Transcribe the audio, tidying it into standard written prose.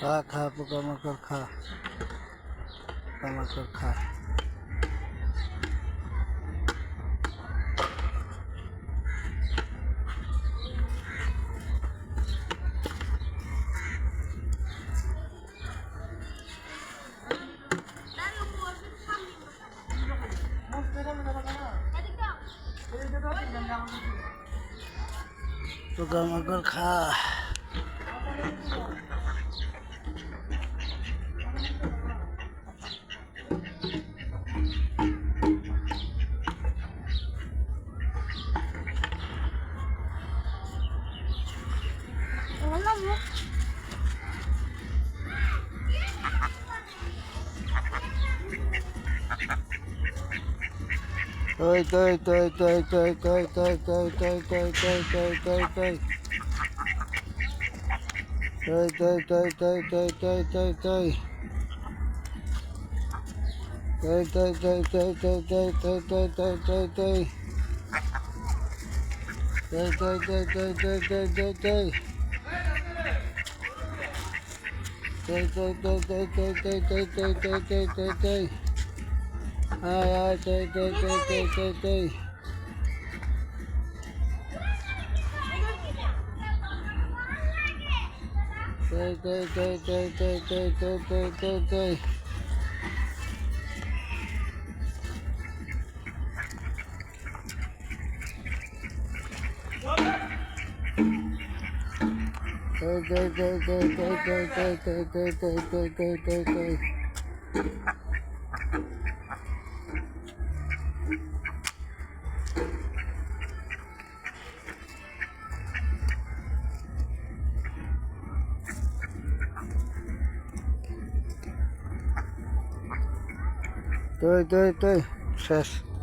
খা খা পোকামাকড় খা, পোকামাকড় খা। পোকামাকড় খা। Toi toi toi toi toi toi toi toi toi toi toi toi toi toi. Toi toi toi toi toi toi toi toi. Toi toi toi toi toi toi toi toi toi toi toi. Toi toi toi toi toi toi toi toi. Toi toi toi toi toi toi toi toi toi toi toi toi. Ai ai toi toi toi toi toi toi. Toi toi toi toi toi toi toi toi toi toi. Toi toi toi toi toi toi toi toi toi toi toi toi toi. Toi toi toi. শেষ।